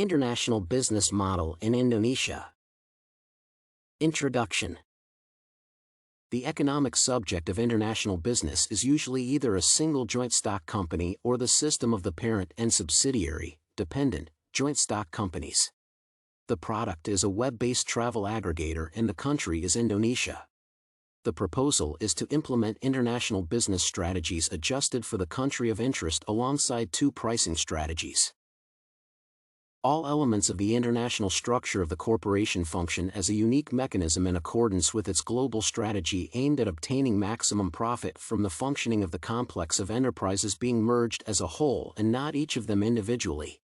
International business model in Indonesia. Introduction. The economic subject of international business is usually either a single joint stock company or the system of the parent and subsidiary, dependent, joint stock companies. The product is a web-based travel aggregator and the country is Indonesia. The proposal is to implement international business strategies adjusted for the country of interest alongside two pricing strategies. All elements of the international structure of the corporation function as a unique mechanism in accordance with its global strategy aimed at obtaining maximum profit from the functioning of the complex of enterprises being merged as a whole and not each of them individually.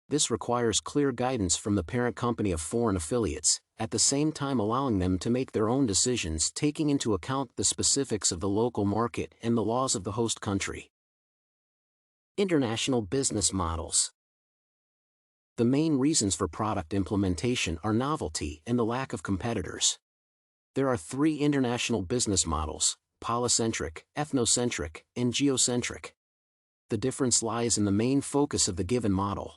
This requires clear guidance from the parent company of foreign affiliates, at the same time allowing them to make their own decisions taking into account the specifics of the local market and the laws of the host country. International business models. The main reasons for product implementation are novelty and the lack of competitors. There are three international business models: polycentric, ethnocentric, and geocentric. The difference lies in the main focus of the given model.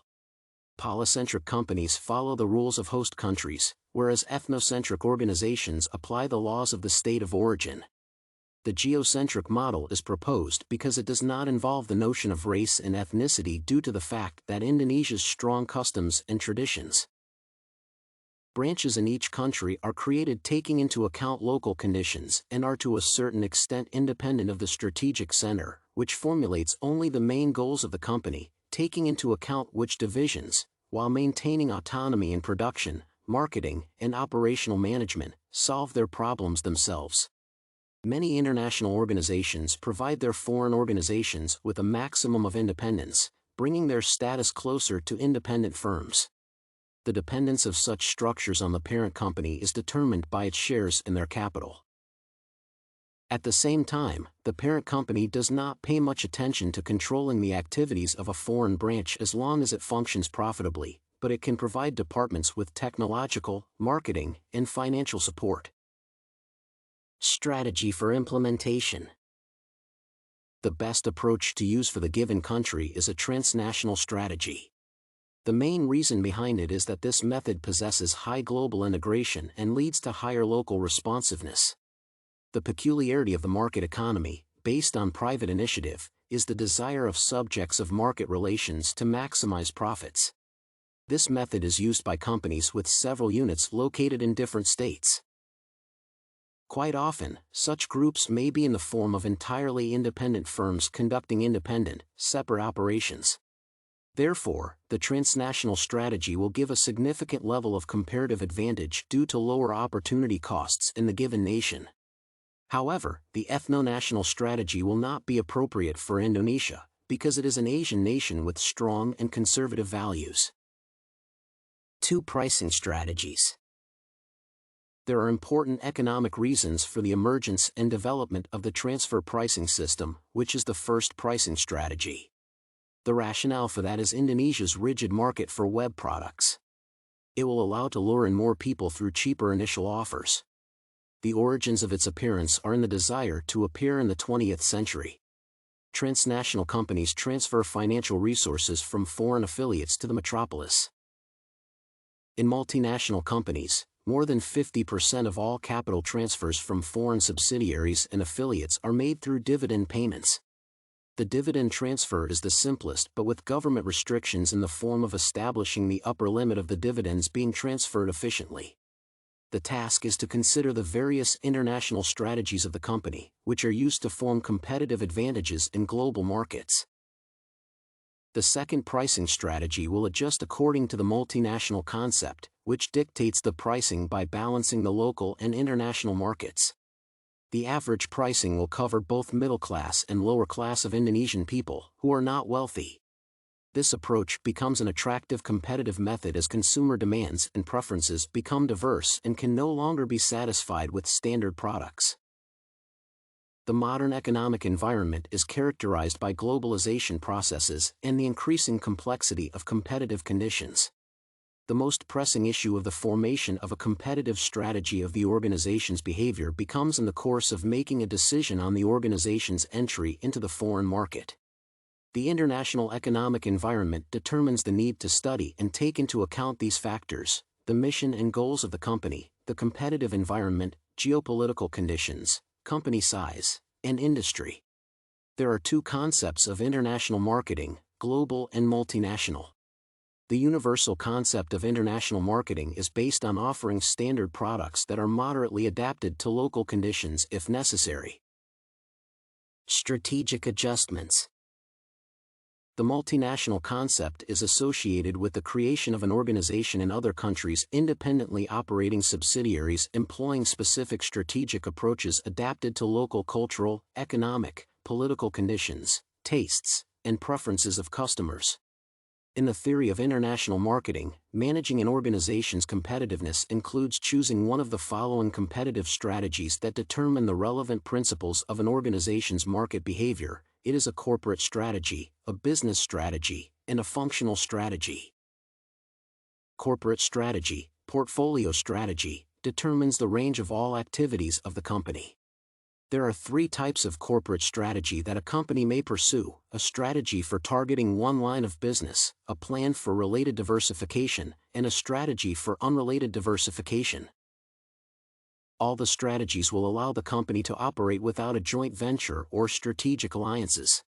Polycentric companies follow the rules of host countries, whereas ethnocentric organizations apply the laws of the state of origin. The geocentric model is proposed because it does not involve the notion of race and ethnicity due to the fact that Indonesia's strong customs and traditions. Branches in each country are created taking into account local conditions and are to a certain extent independent of the strategic center, which formulates only the main goals of the company, taking into account which divisions, while maintaining autonomy in production, marketing, and operational management, solve their problems themselves. Many international organizations provide their foreign organizations with a maximum of independence, bringing their status closer to independent firms. The dependence of such structures on the parent company is determined by its shares in their capital. At the same time, the parent company does not pay much attention to controlling the activities of a foreign branch as long as it functions profitably, but it can provide departments with technological, marketing, and financial support. Strategy for implementation. The best approach to use for the given country is a transnational strategy. The main reason behind it is that this method possesses high global integration and leads to higher local responsiveness. The peculiarity of the market economy, based on private initiative, is the desire of subjects of market relations to maximize profits. This method is used by companies with several units located in different states. Quite often, such groups may be in the form of entirely independent firms conducting independent, separate operations. Therefore, the transnational strategy will give a significant level of comparative advantage due to lower opportunity costs in the given nation. However, the ethno-national strategy will not be appropriate for Indonesia, because it is an Asian nation with strong and conservative values. Two pricing strategies. There are important economic reasons for the emergence and development of the transfer pricing system, which is the first pricing strategy. The rationale for that is Indonesia's rigid market for web products. It will allow to lure in more people through cheaper initial offers. The origins of its appearance are in the desire to appear in the 20th century. Transnational companies transfer financial resources from foreign affiliates to the metropolis. In multinational companies, more than 50% of all capital transfers from foreign subsidiaries and affiliates are made through dividend payments. The dividend transfer is the simplest, but with government restrictions in the form of establishing the upper limit of the dividends being transferred efficiently. The task is to consider the various international strategies of the company, which are used to form competitive advantages in global markets. The second pricing strategy will adjust according to the multinational concept, which dictates the pricing by balancing the local and international markets. The average pricing will cover both middle class and lower class of Indonesian people who are not wealthy. This approach becomes an attractive competitive method as consumer demands and preferences become diverse and can no longer be satisfied with standard products. The modern economic environment is characterized by globalization processes and the increasing complexity of competitive conditions. The most pressing issue of the formation of a competitive strategy of the organization's behavior becomes in the course of making a decision on the organization's entry into the foreign market. The international economic environment determines the need to study and take into account these factors: the mission and goals of the company, the competitive environment, geopolitical conditions, company size, and industry. There are two concepts of international marketing: global and multinational. The universal concept of international marketing is based on offering standard products that are moderately adapted to local conditions if necessary. Strategic adjustments. The multinational concept is associated with the creation of an organization in other countries independently operating subsidiaries employing specific strategic approaches adapted to local cultural, economic, political conditions, tastes, and preferences of customers. In the theory of international marketing, managing an organization's competitiveness includes choosing one of the following competitive strategies that determine the relevant principles of an organization's market behavior. It is a corporate strategy, a business strategy, and a functional strategy. Corporate strategy, portfolio strategy, determines the range of all activities of the company. There are three types of corporate strategy that a company may pursue: a strategy for targeting one line of business, a plan for related diversification, and a strategy for unrelated diversification. All the strategies will allow the company to operate without a joint venture or strategic alliances.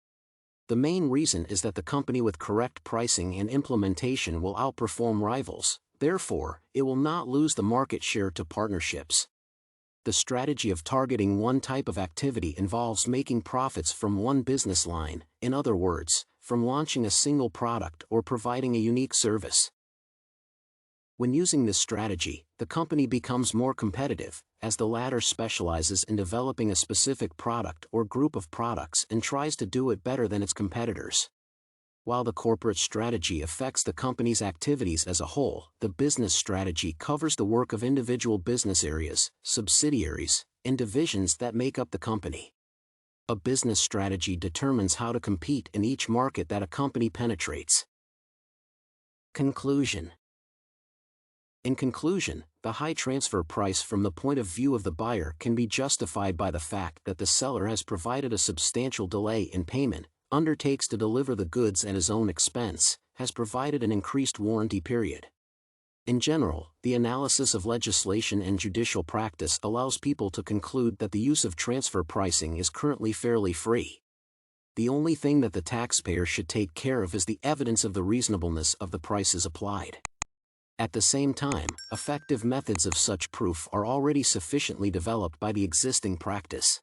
The main reason is that the company with correct pricing and implementation will outperform rivals, therefore, it will not lose the market share to partnerships. The strategy of targeting one type of activity involves making profits from one business line, in other words, from launching a single product or providing a unique service. When using this strategy, the company becomes more competitive, as the latter specializes in developing a specific product or group of products and tries to do it better than its competitors. While the corporate strategy affects the company's activities as a whole, the business strategy covers the work of individual business areas, subsidiaries, and divisions that make up the company. A business strategy determines how to compete in each market that a company penetrates. Conclusion. In conclusion, the high transfer price from the point of view of the buyer can be justified by the fact that the seller has provided a substantial delay in payment, undertakes to deliver the goods at his own expense, has provided an increased warranty period. In general, the analysis of legislation and judicial practice allows people to conclude that the use of transfer pricing is currently fairly free. The only thing that the taxpayer should take care of is the evidence of the reasonableness of the prices applied. At the same time, effective methods of such proof are already sufficiently developed by the existing practice.